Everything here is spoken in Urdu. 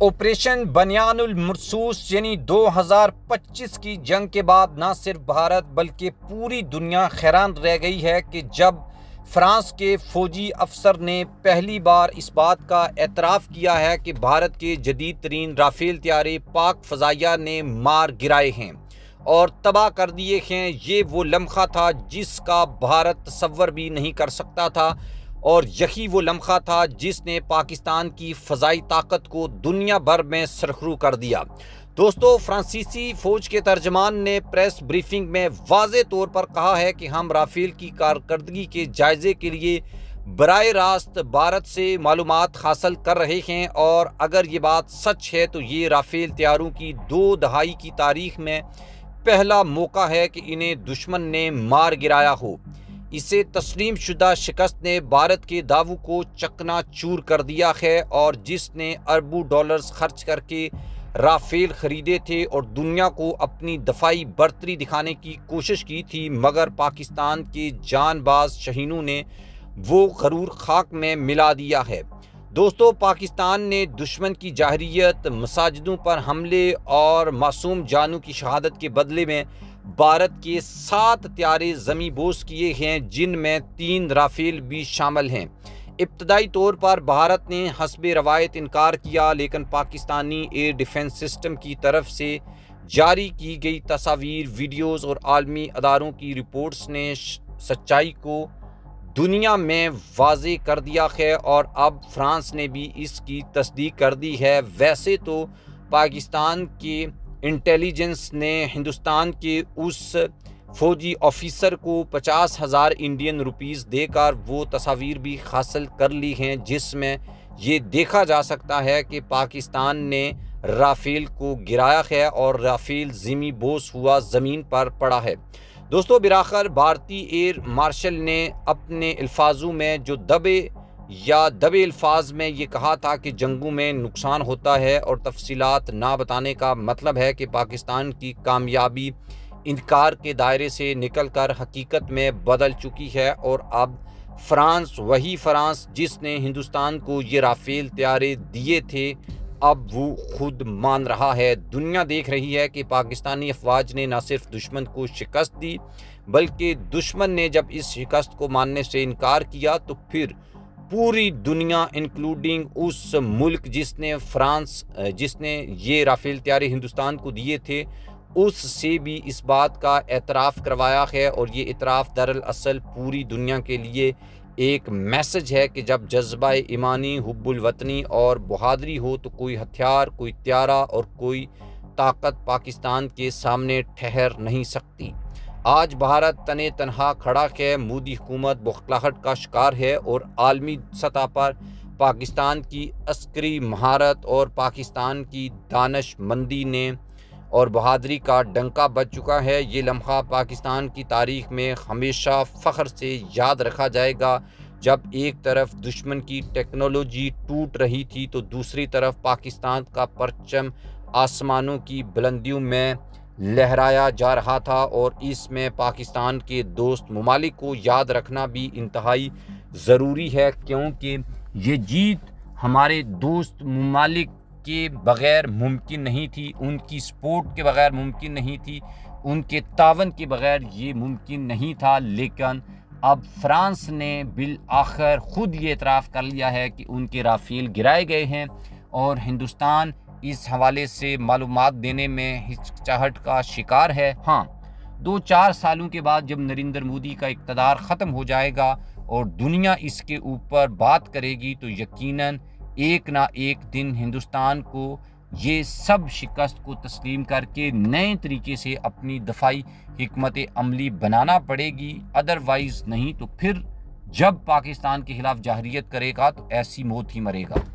آپریشن بنیان المرصوص یعنی 2025 کی جنگ کے بعد نہ صرف بھارت بلکہ پوری دنیا حیران رہ گئی ہے کہ جب فرانس کے فوجی افسر نے پہلی بار اس بات کا اعتراف کیا ہے کہ بھارت کے جدید ترین رافیل طیارے پاک فضائیہ نے مار گرائے ہیں اور تباہ کر دیے ہیں۔ یہ وہ لمحہ تھا جس کا بھارت تصور بھی نہیں کر سکتا تھا، اور یہی وہ لمحہ تھا جس نے پاکستان کی فضائی طاقت کو دنیا بھر میں سرخرو کر دیا۔ دوستو، فرانسیسی فوج کے ترجمان نے پریس بریفنگ میں واضح طور پر کہا ہے کہ ہم رافیل کی کارکردگی کے جائزے کے لیے براہ راست بھارت سے معلومات حاصل کر رہے ہیں، اور اگر یہ بات سچ ہے تو یہ رافیل طیاروں کی 2 دہائی کی تاریخ میں پہلا موقع ہے کہ انہیں دشمن نے مار گرایا ہو۔ اسے تسلیم شدہ شکست نے بھارت کے دعووں کو چکنا چور کر دیا ہے، اور جس نے اربوں ڈالرز خرچ کر کے رافیل خریدے تھے اور دنیا کو اپنی دفاعی برتری دکھانے کی کوشش کی تھی، مگر پاکستان کے جان باز شہینوں نے وہ غرور خاک میں ملا دیا ہے۔ دوستو، پاکستان نے دشمن کی جارحیت، مساجدوں پر حملے اور معصوم جانوں کی شہادت کے بدلے میں بھارت کے 7 طیارے زمیں بوس کیے ہیں، جن میں 3 رافیل بھی شامل ہیں۔ ابتدائی طور پر بھارت نے حسب روایت انکار کیا، لیکن پاکستانی ایئر ڈیفنس سسٹم کی طرف سے جاری کی گئی تصاویر، ویڈیوز اور عالمی اداروں کی رپورٹس نے سچائی کو دنیا میں واضح کر دیا ہے، اور اب فرانس نے بھی اس کی تصدیق کر دی ہے۔ ویسے تو پاکستان کے انٹیلیجنس نے ہندوستان کے اس فوجی آفیسر کو 50,000 انڈین روپیز دے کر وہ تصاویر بھی حاصل کر لی ہیں جس میں یہ دیکھا جا سکتا ہے کہ پاکستان نے رافیل کو گرایا ہے اور رافیل زمیں بوس ہوا زمین پر پڑا ہے۔ دوستو، بآخر بھارتی ایئر مارشل نے اپنے الفاظوں میں جو دبے الفاظ میں یہ کہا تھا کہ جنگوں میں نقصان ہوتا ہے، اور تفصیلات نہ بتانے کا مطلب ہے کہ پاکستان کی کامیابی انکار کے دائرے سے نکل کر حقیقت میں بدل چکی ہے، اور اب فرانس، وہی فرانس جس نے ہندوستان کو یہ رافیل طیارے دیے تھے، اب وہ خود مان رہا ہے۔ دنیا دیکھ رہی ہے کہ پاکستانی افواج نے نہ صرف دشمن کو شکست دی، بلکہ دشمن نے جب اس شکست کو ماننے سے انکار کیا تو پھر پوری دنیا انکلوڈنگ اس ملک جس نے یہ رافیل طیارے ہندوستان کو دیے تھے، اس سے بھی اس بات کا اعتراف کروایا ہے، اور یہ اعتراف دراصل پوری دنیا کے لیے ایک میسج ہے کہ جب جذبہ ایمانی، حب الوطنی اور بہادری ہو تو کوئی ہتھیار، کوئی طیارہ اور کوئی طاقت پاکستان کے سامنے ٹھہر نہیں سکتی۔ آج بھارت تنے تنہا کھڑا ہے، مودی حکومت بوکھلاہٹ کا شکار ہے، اور عالمی سطح پر پاکستان کی عسکری مہارت اور پاکستان کی دانش مندی نے اور بہادری کا ڈنکا بج چکا ہے۔ یہ لمحہ پاکستان کی تاریخ میں ہمیشہ فخر سے یاد رکھا جائے گا، جب ایک طرف دشمن کی ٹیکنالوجی ٹوٹ رہی تھی تو دوسری طرف پاکستان کا پرچم آسمانوں کی بلندیوں میں لہرایا جا رہا تھا، اور اس میں پاکستان کے دوست ممالک کو یاد رکھنا بھی انتہائی ضروری ہے، کیونکہ یہ جیت ہمارے دوست ممالک کے بغیر ممکن نہیں تھی، ان کی سپورٹ کے بغیر ممکن نہیں تھی، ان کے تعاون کے بغیر یہ ممکن نہیں تھا۔ لیکن اب فرانس نے بالآخر خود یہ اعتراف کر لیا ہے کہ ان کے رافیل گرائے گئے ہیں، اور ہندوستان اس حوالے سے معلومات دینے میں ہچکچاہٹ کا شکار ہے۔ ہاں، 2-4 سالوں کے بعد جب نریندر مودی کا اقتدار ختم ہو جائے گا اور دنیا اس کے اوپر بات کرے گی تو یقیناً ایک نہ ایک دن ہندوستان کو یہ سب شکست کو تسلیم کر کے نئے طریقے سے اپنی دفاعی حکمت عملی بنانا پڑے گی، ادروائز نہیں تو پھر جب پاکستان کے خلاف جارحیت کرے گا تو ایسی موت ہی مرے گا۔